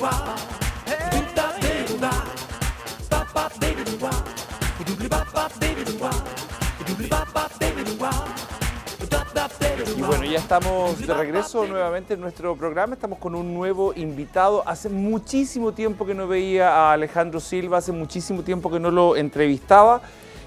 Y bueno, ya estamos de regreso nuevamente en nuestro programa. Estamos con un nuevo invitado. Hace muchísimo tiempo que no veía a Alejandro Silva, hace muchísimo tiempo que no lo entrevistaba.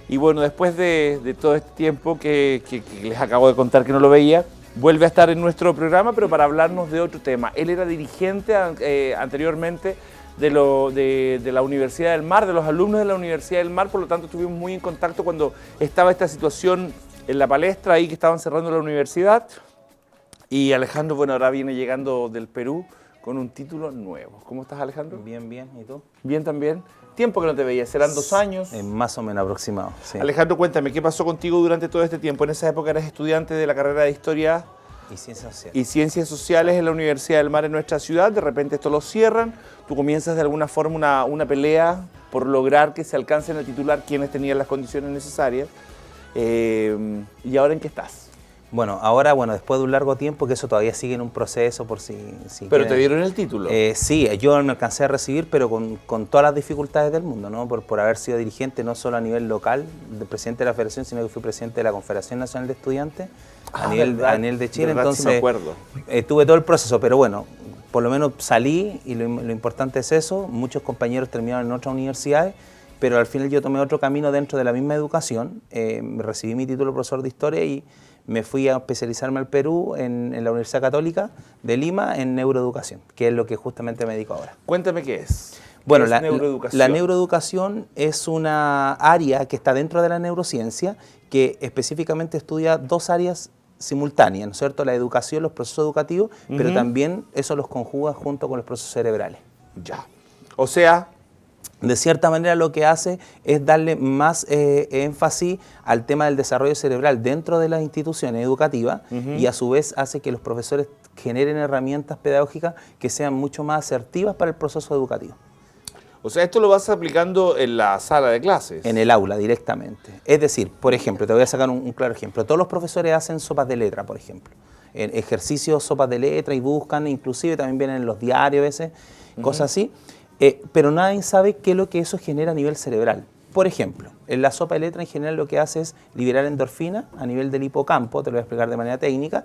Y bueno, después de todo este tiempo que les acabo de contar que no lo veía, vuelve a estar en nuestro programa, pero para hablarnos de otro tema. Él era dirigente anteriormente de la Universidad del Mar, de los alumnos de la Universidad del Mar, por lo tanto estuvimos muy en contacto cuando estaba esta situación en la palestra ahí que estaban cerrando la universidad. Y Alejandro, bueno, ahora viene llegando del Perú con un título nuevo. ¿Cómo estás, Alejandro? Bien, bien. ¿Y tú? Bien también. Tiempo que no te veía, ¿serán 2 años? Más o menos aproximado, sí. Alejandro, cuéntame, ¿qué pasó contigo durante todo este tiempo? En esa época eras estudiante de la carrera de Historia y Ciencias Sociales en la Universidad del Mar en nuestra ciudad. De repente esto lo cierran, tú comienzas de alguna forma una pelea por lograr que se alcancen a titular quienes tenían las condiciones necesarias. ¿Y ahora en qué estás? Bueno, ahora, después de un largo tiempo, que eso todavía sigue en un proceso por si ¿Pero quieren. te dieron el título? Sí, yo me alcancé a recibir, pero con todas las dificultades del mundo, ¿no? Por haber sido dirigente no solo a nivel local, de presidente de la federación, sino que fui presidente de la Confederación Nacional de Estudiantes a nivel de Chile. Entonces, sí me acuerdo. Tuve todo el proceso, pero bueno, por lo menos salí y lo importante es eso. Muchos compañeros terminaron en otras universidades, pero al final yo tomé otro camino dentro de la misma educación. Recibí mi título de profesor de Historia y me fui a especializarme al Perú en la Universidad Católica de Lima en neuroeducación, que es lo que justamente me dedico ahora. Cuéntame qué es. Bueno, ¿Qué es neuroeducación? La neuroeducación es una área que está dentro de la neurociencia que específicamente estudia 2 áreas simultáneas, ¿no es cierto? La educación, los procesos educativos, pero también eso los conjuga junto con los procesos cerebrales. Ya. O sea, de cierta manera lo que hace es darle más énfasis al tema del desarrollo cerebral dentro de las instituciones educativas y a su vez hace que los profesores generen herramientas pedagógicas que sean mucho más asertivas para el proceso educativo. O sea, esto lo vas aplicando en la sala de clases. En el aula, directamente. Es decir, por ejemplo, te voy a sacar un claro ejemplo. Todos los profesores hacen sopas de letra, por ejemplo. En ejercicios, sopas de letra y buscan, inclusive también vienen en los diarios a veces, cosas así. Pero nadie sabe qué es lo que eso genera a nivel cerebral. Por ejemplo, en la sopa de letra en general lo que hace es liberar endorfina a nivel del hipocampo, te lo voy a explicar de manera técnica.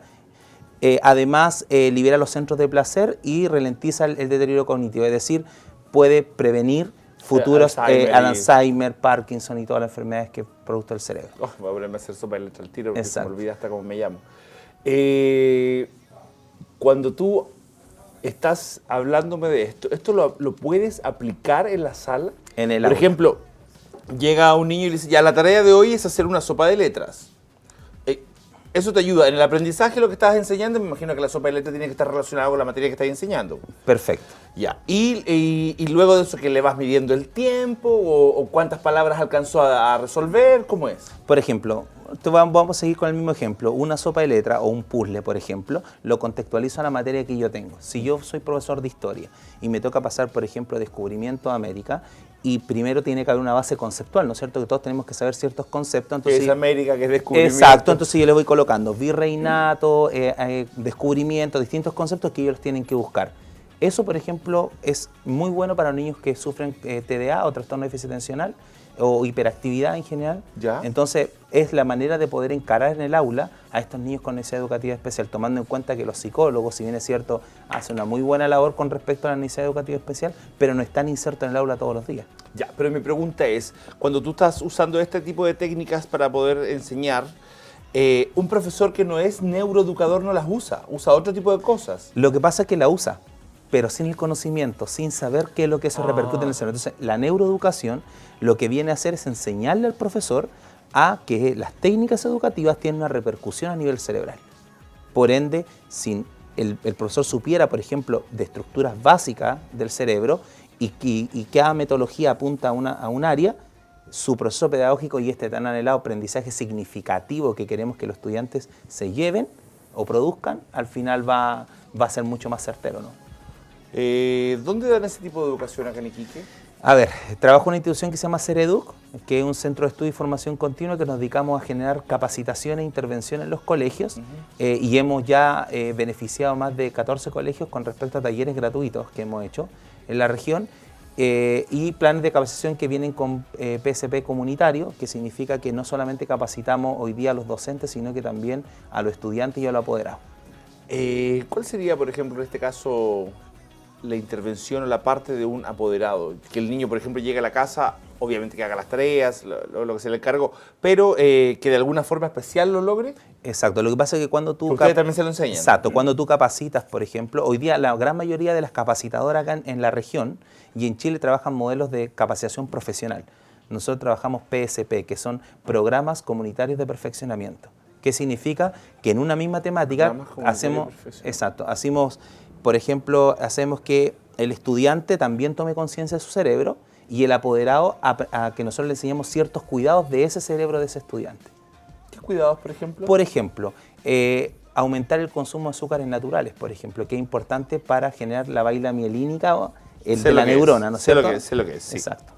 Además, libera los centros de placer y ralentiza el deterioro cognitivo, es decir, puede prevenir futuros Alzheimer, Parkinson y todas las enfermedades que produce el cerebro. Voy a ponerme a hacer sopa de letra al tiro porque se me olvida hasta cómo me llamo. Cuando tú estás hablándome de ¿esto lo puedes aplicar en la sala? En el Por ejemplo, llega un niño y le dice, ya la tarea de hoy es hacer una sopa de letras. Eso te ayuda. En el aprendizaje lo que estás enseñando, me imagino que la sopa de letras tiene que estar relacionada con la materia que estás enseñando. Perfecto. Ya. Y luego de eso, ¿que le vas midiendo el tiempo o cuántas palabras alcanzó a resolver? ¿Cómo es? Por ejemplo, vamos a seguir con el mismo ejemplo. Una sopa de letra o un puzzle, por ejemplo, lo contextualizo a la materia que yo tengo. Si yo soy profesor de historia y me toca pasar, por ejemplo, descubrimiento de América, y primero tiene que haber una base conceptual, ¿no es cierto? Que todos tenemos que saber ciertos conceptos. Entonces, ¿qué es América? ¿Qué es descubrimiento? Exacto, entonces yo le voy colocando virreinato, descubrimiento, distintos conceptos que ellos los tienen que buscar. Eso, por ejemplo, es muy bueno para niños que sufren TDA o trastorno de déficit atencional o hiperactividad en general. ¿Ya? Entonces, es la manera de poder encarar en el aula a estos niños con necesidad educativa especial, tomando en cuenta que los psicólogos, si bien es cierto, hacen una muy buena labor con respecto a la necesidad educativa especial, pero no están insertos en el aula todos los días. Ya, pero mi pregunta es, cuando tú estás usando este tipo de técnicas para poder enseñar, un profesor que no es neuroeducador no las usa otro tipo de cosas. Lo que pasa es que la usa, pero sin el conocimiento, sin saber qué es lo que eso repercute en el cerebro. Entonces, la neuroeducación lo que viene a hacer es enseñarle al profesor a que las técnicas educativas tienen una repercusión a nivel cerebral. Por ende, si el profesor supiera, por ejemplo, de estructuras básicas del cerebro y cada metodología apunta a un área, su proceso pedagógico y este tan anhelado aprendizaje significativo que queremos que los estudiantes se lleven o produzcan, al final va a ser mucho más certero, ¿no? ¿Dónde dan ese tipo de educación acá en Iquique? A ver, trabajo en una institución que se llama Cereduc, que es un centro de estudio y formación continua que nos dedicamos a generar capacitación e intervención en los colegios y hemos ya beneficiado más de 14 colegios con respecto a talleres gratuitos que hemos hecho en la región y planes de capacitación que vienen con PSP comunitario, que significa que no solamente capacitamos hoy día a los docentes, sino que también a los estudiantes y a los apoderados. ¿Cuál sería, por ejemplo, en este caso, la intervención o la parte de un apoderado? Que el niño, por ejemplo, llegue a la casa, obviamente que haga las tareas, lo que se le encargó, pero que de alguna forma especial lo logre. Exacto, lo que pasa es que cuando tú... Ustedes también se lo enseñan. Exacto, cuando tú capacitas, por ejemplo, hoy día la gran mayoría de las capacitadoras acá en la región y en Chile trabajan modelos de capacitación profesional. Nosotros trabajamos PSP, que son programas comunitarios de perfeccionamiento. ¿Qué significa? Que en una misma temática hacemos, por ejemplo, hacemos que el estudiante también tome conciencia de su cerebro y el apoderado a que nosotros le enseñemos ciertos cuidados de ese cerebro de ese estudiante. ¿Qué cuidados, por ejemplo? Por ejemplo, aumentar el consumo de azúcares naturales, por ejemplo, que es importante para generar la vaina mielínica o de la neurona, ¿no es cierto? Sé lo que es, sí. Exacto.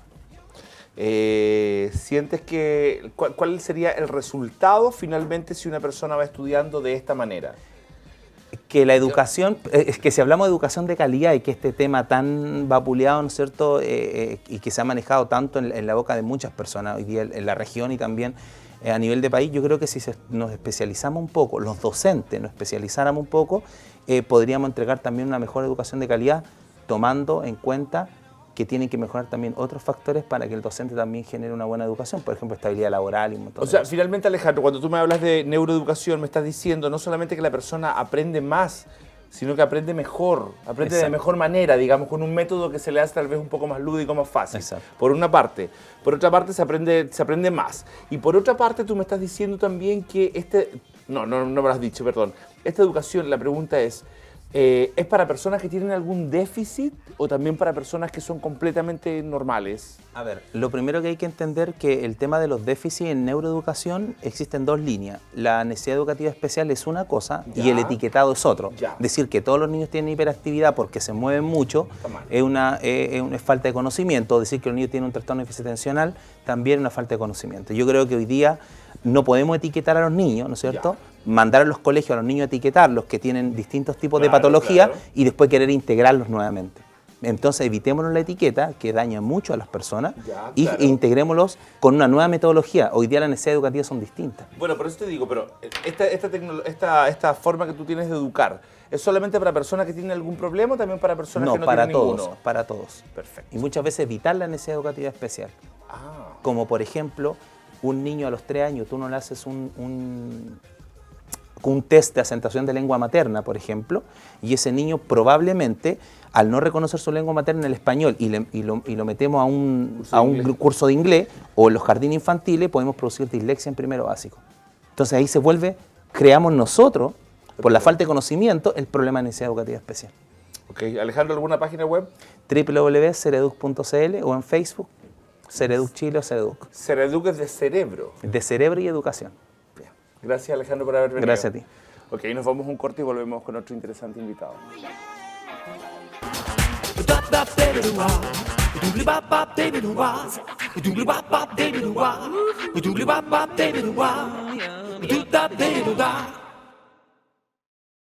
¿Sientes que cuál sería el resultado finalmente si una persona va estudiando de esta manera? Que la educación, es que si hablamos de educación de calidad y que este tema tan vapuleado, ¿no es cierto?, y que se ha manejado tanto en la boca de muchas personas hoy día en la región y también a nivel de país, yo creo que si nos especializamos un poco, los docentes nos especializáramos un poco, podríamos entregar también una mejor educación de calidad, tomando en cuenta que tienen que mejorar también otros factores para que el docente también genere una buena educación, por ejemplo, estabilidad laboral y un montón de cosas. Finalmente, Alejandro, cuando tú me hablas de neuroeducación, me estás diciendo no solamente que la persona aprende más, sino que aprende mejor, aprende de mejor manera, digamos, con un método que se le hace tal vez un poco más lúdico, más fácil. Exacto. Por una parte. Por otra parte, se aprende más. Y por otra parte, tú me estás diciendo también que no me lo has dicho, perdón. Esta educación, la pregunta ¿es para personas que tienen algún déficit o también para personas que son completamente normales? A ver, lo primero que hay que entender es que el tema de los déficits en neuroeducación existen dos líneas. La necesidad educativa especial es una cosa y el etiquetado es otro. Decir que todos los niños tienen hiperactividad porque se mueven mucho es falta de conocimiento. Decir que los niños tienen un trastorno de déficit atencional también es una falta de conocimiento. Yo creo que hoy día no podemos etiquetar a los niños, ¿no es cierto? Mandar a los colegios a los niños a etiquetarlos que tienen distintos tipos de patología y después querer integrarlos nuevamente. Entonces evitémonos la etiqueta que daña mucho a las personas e integrémoslos con una nueva metodología. Hoy día las necesidades educativas son distintas. Bueno, por eso te digo, pero esta forma que tú tienes de educar, ¿es solamente para personas que tienen algún problema o también para personas que no tienen ninguno? No, para todos. Perfecto. Y muchas veces evitar la necesidad educativa especial. Como por ejemplo, un niño a los 3 años, tú no le haces un test de acentuación de lengua materna, por ejemplo, y ese niño probablemente, al no reconocer su lengua materna, el español, y lo metemos a un curso de inglés o en los jardines infantiles, podemos producir dislexia en primero básico. Entonces ahí creamos nosotros, por la falta de conocimiento, el problema de necesidad educativa especial. Ok, Alejandro, ¿alguna página web? www.cereduc.cl o en Facebook, Cereduc Chile o Cereduc. Cereduc es de cerebro. De cerebro y educación. Bien. Gracias, Alejandro, por haber venido. Gracias a ti. Ok, nos vamos un corte y volvemos con otro interesante invitado. Baby,